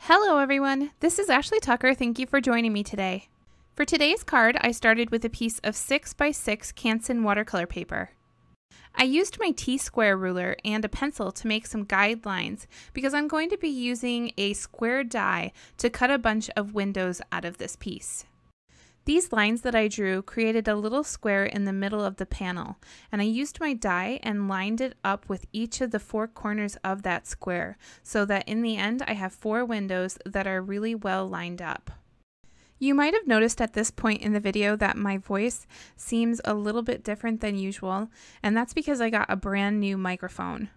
Hello everyone, this is Ashley Tucker. Thank you for joining me today. For today's card, I started with a piece of 6x6 Canson watercolor paper. I used my T-square ruler and a pencil to make some guidelines because I'm going to be using a square die to cut a bunch of windows out of this piece. These lines that I drew created a little square in the middle of the panel, and I used my die and lined it up with each of the four corners of that square so that in the end I have 4 windows that are really well lined up. You might have noticed at this point in the video that my voice seems a little bit different than usual, and that's because I got a brand new microphone.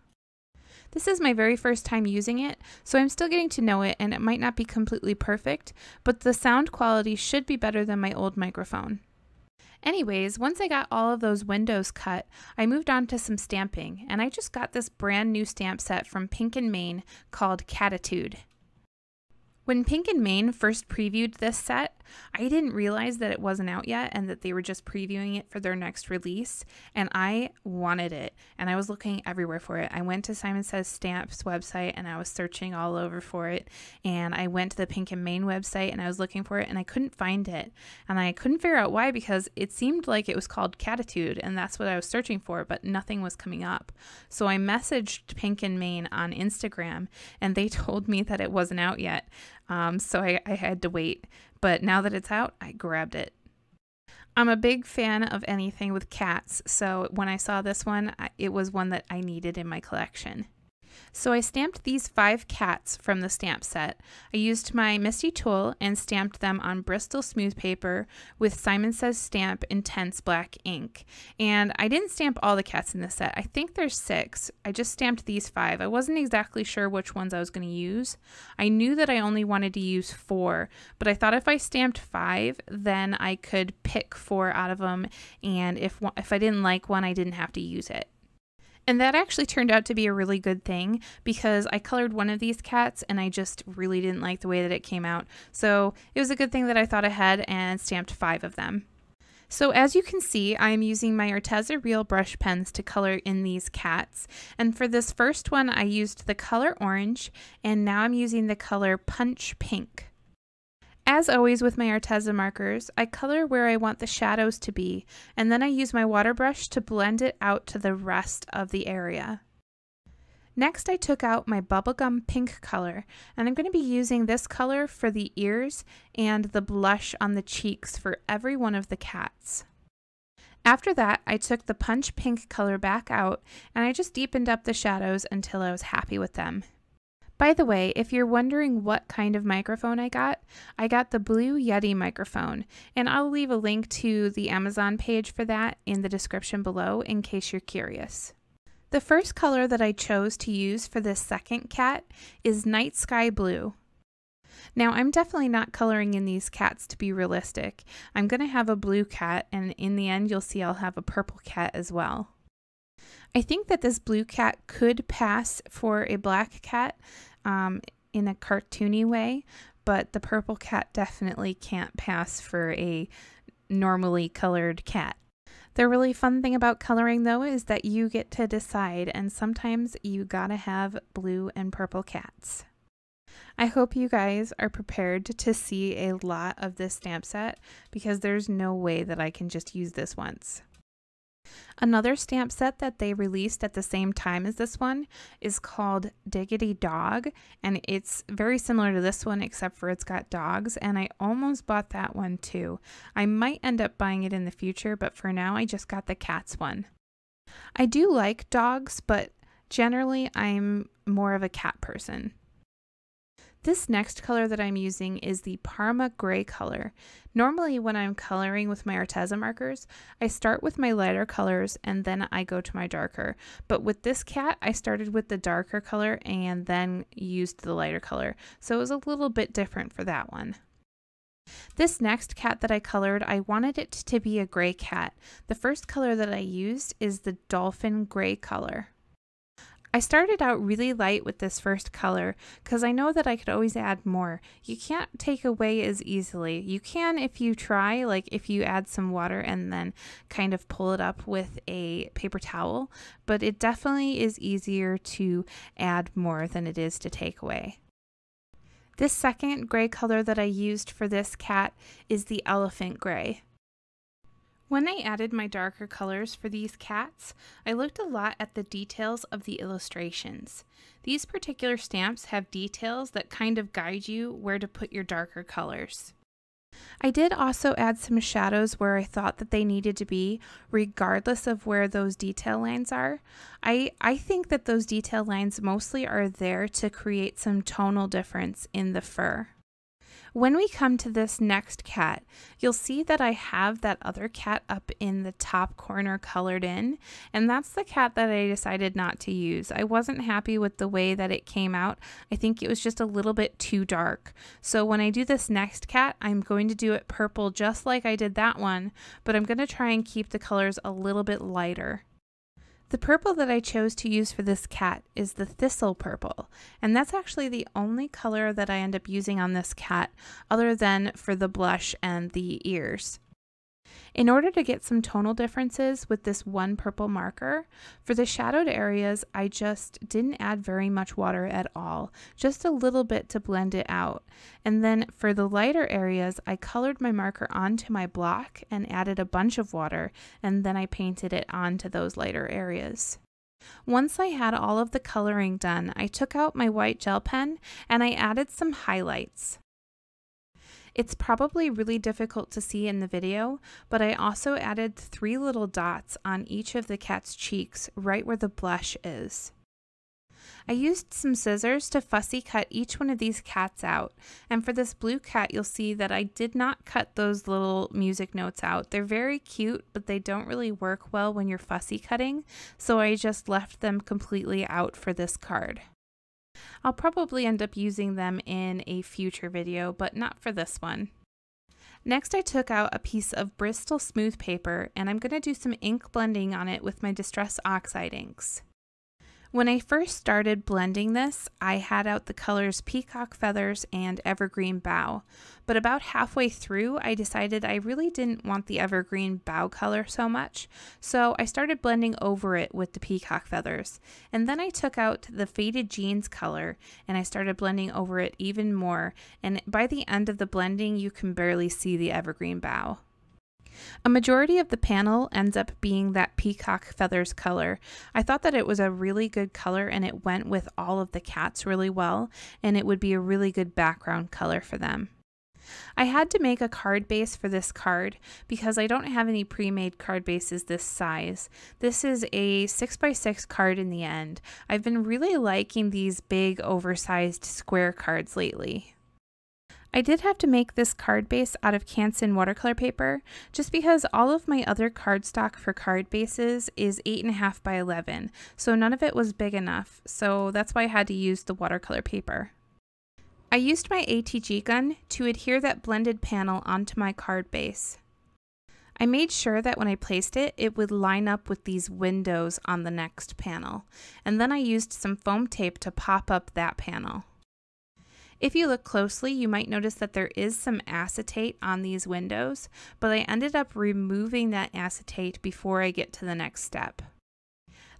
This is my very first time using it, so I'm still getting to know it and it might not be completely perfect, but the sound quality should be better than my old microphone. Anyways, once I got all of those windows cut, I moved on to some stamping, and I just got this brand new stamp set from Pink & Main called Catitude. When Pink & Main first previewed this set, I didn't realize that it wasn't out yet and that they were just previewing it for their next release, and I wanted it, and I was looking everywhere for it. I went to Simon Says Stamps website and I was searching all over for it, and I went to the Pink & Main website and I was looking for it and I couldn't find it, and I couldn't figure out why because it seemed like it was called Catitude and that's what I was searching for, but nothing was coming up. So I messaged Pink & Main on Instagram and they told me that it wasn't out yet. So I had to wait, but now that it's out, I grabbed it. I'm a big fan of anything with cats, so when I saw this one, it was one that I needed in my collection. So I stamped these 5 cats from the stamp set. I used my Misty tool and stamped them on Bristol smooth paper with Simon Says Stamp Intense Black ink. And I didn't stamp all the cats in this set. I think there's 6. I just stamped these 5. I wasn't exactly sure which ones I was going to use. I knew that I only wanted to use 4, but I thought if I stamped 5, then I could pick 4 out of them, and if I didn't like one, I didn't have to use it. And that actually turned out to be a really good thing because I colored one of these cats and I just really didn't like the way that it came out. So it was a good thing that I thought ahead and stamped 5 of them. So as you can see, I'm using my Arteza Real Brush Pens to color in these cats. And for this first one, I used the color orange, and now I'm using the color punch pink. As always with my Arteza markers, I color where I want the shadows to be, and then I use my water brush to blend it out to the rest of the area. Next, I took out my bubblegum pink color, and I'm going to be using this color for the ears and the blush on the cheeks for every one of the cats. After that, I took the punch pink color back out, and I just deepened up the shadows until I was happy with them. By the way, if you're wondering what kind of microphone I got the Blue Yeti microphone, and I'll leave a link to the Amazon page for that in the description below in case you're curious. The first color that I chose to use for this second cat is Night Sky Blue. Now, I'm definitely not coloring in these cats to be realistic. I'm going to have a blue cat, and in the end you'll see I'll have a purple cat as well. I think that this blue cat could pass for a black cat in a cartoony way, but the purple cat definitely can't pass for a normally colored cat. The really fun thing about coloring though is that you get to decide, and sometimes you gotta have blue and purple cats. I hope you guys are prepared to see a lot of this stamp set because there's no way that I can just use this once. Another stamp set that they released at the same time as this one is called Diggity Dog, and it's very similar to this one except for it's got dogs, and I almost bought that one too. I might end up buying it in the future, but for now I just got the cats one. I do like dogs, but generally I'm more of a cat person. This next color that I'm using is the Parma Gray color. Normally when I'm coloring with my Arteza markers, I start with my lighter colors and then I go to my darker. But with this cat, I started with the darker color and then used the lighter color. So it was a little bit different for that one. This next cat that I colored, I wanted it to be a gray cat. The first color that I used is the Dolphin Gray color. I started out really light with this first color because I know that I could always add more. You can't take away as easily. You can if you try, like if you add some water and then kind of pull it up with a paper towel, but it definitely is easier to add more than it is to take away. This second gray color that I used for this cat is the elephant gray. When I added my darker colors for these cats, I looked a lot at the details of the illustrations. These particular stamps have details that kind of guide you where to put your darker colors. I did also add some shadows where I thought that they needed to be, regardless of where those detail lines are. I think that those detail lines mostly are there to create some tonal difference in the fur. When we come to this next cat, you'll see that I have that other cat up in the top corner colored in, and that's the cat that I decided not to use. I wasn't happy with the way that it came out. I think it was just a little bit too dark. So when I do this next cat, I'm going to do it purple just like I did that one, but I'm going to try and keep the colors a little bit lighter. The purple that I chose to use for this cat is the thistle purple, and that's actually the only color that I end up using on this cat other than for the blush and the ears. In order to get some tonal differences with this one purple marker, for the shadowed areas I just didn't add very much water at all, just a little bit to blend it out. And then for the lighter areas I colored my marker onto my block and added a bunch of water, and then I painted it onto those lighter areas. Once I had all of the coloring done, I took out my white gel pen and I added some highlights. It's probably really difficult to see in the video, but I also added 3 little dots on each of the cat's cheeks right where the blush is. I used some scissors to fussy cut each one of these cats out, and for this blue cat you'll see that I did not cut those little music notes out. They're very cute, but they don't really work well when you're fussy cutting, so I just left them completely out for this card. I'll probably end up using them in a future video, but not for this one. Next I took out a piece of Bristol smooth paper and I'm going to do some ink blending on it with my Distress Oxide inks. When I first started blending this, I had out the colors Peacock Feathers and Evergreen Bough, but about halfway through I decided I really didn't want the Evergreen Bough color so much, so I started blending over it with the Peacock Feathers, and then I took out the Faded Jeans color and I started blending over it even more, and by the end of the blending you can barely see the Evergreen Bough. A majority of the panel ends up being that Peacock Feathers color. I thought that it was a really good color and it went with all of the cats really well, and it would be a really good background color for them. I had to make a card base for this card because I don't have any pre-made card bases this size. This is a 6x6 card in the end. I've been really liking these big oversized square cards lately. I did have to make this card base out of Canson watercolor paper just because all of my other cardstock for card bases is 8.5 by 11, so none of it was big enough, so that's why I had to use the watercolor paper. I used my ATG gun to adhere that blended panel onto my card base. I made sure that when I placed it, it would line up with these windows on the next panel, and then I used some foam tape to pop up that panel. If you look closely, you might notice that there is some acetate on these windows, but I ended up removing that acetate before I get to the next step.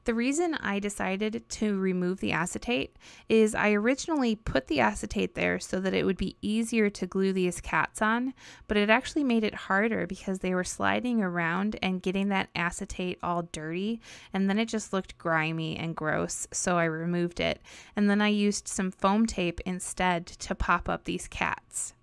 The reason I decided to remove the acetate is I originally put the acetate there so that it would be easier to glue these cats on, but it actually made it harder because they were sliding around and getting that acetate all dirty, and then it just looked grimy and gross, so I removed it, and then I used some foam tape instead to pop up these cats.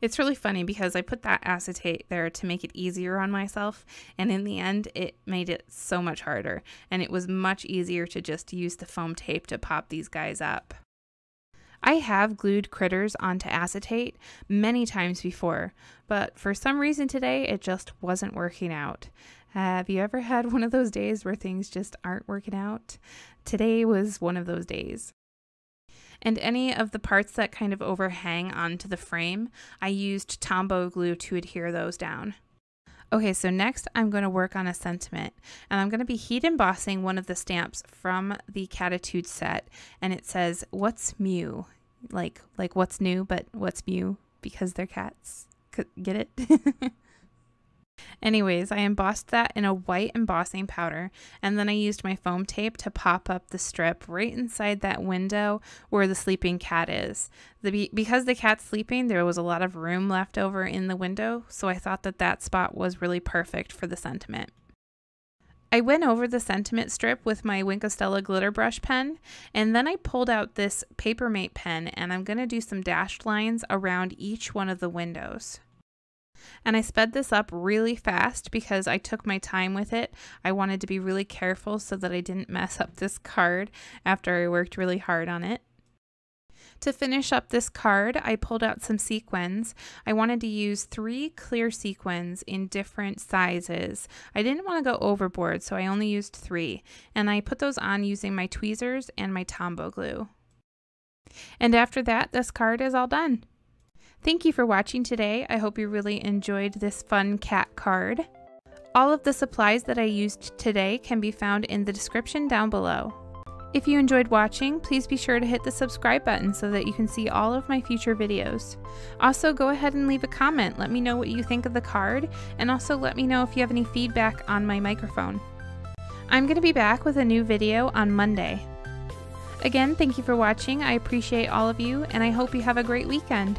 It's really funny because I put that acetate there to make it easier on myself, and in the end it made it so much harder, and it was much easier to just use the foam tape to pop these guys up. I have glued critters onto acetate many times before, but for some reason today it just wasn't working out. Have you ever had one of those days where things just aren't working out? Today was one of those days. And any of the parts that kind of overhang onto the frame, I used Tombow glue to adhere those down. Okay, so next I'm going to work on a sentiment, and I'm going to be heat embossing one of the stamps from the Catitude set, and it says, "What's Mew?" Like what's new, but what's Mew? Because they're cats. Get it? Anyways, I embossed that in a white embossing powder, and then I used my foam tape to pop up the strip right inside that window where the sleeping cat is. Because the cat's sleeping, there was a lot of room left over in the window, so I thought that that spot was really perfect for the sentiment. I went over the sentiment strip with my Wink of Stella glitter brush pen, and then I pulled out this Papermate pen, and I'm going to do some dashed lines around each one of the windows. And I sped this up really fast because I took my time with it. I wanted to be really careful so that I didn't mess up this card after I worked really hard on it. To finish up this card, I pulled out some sequins. I wanted to use 3 clear sequins in different sizes. I didn't want to go overboard, so I only used 3. And I put those on using my tweezers and my Tombow glue. And after that, this card is all done. Thank you for watching today. I hope you really enjoyed this fun cat card. All of the supplies that I used today can be found in the description down below. If you enjoyed watching, please be sure to hit the subscribe button so that you can see all of my future videos. Also, go ahead and leave a comment. Let me know what you think of the card, and also let me know if you have any feedback on my microphone. I'm going to be back with a new video on Monday. Again, thank you for watching. I appreciate all of you, and I hope you have a great weekend.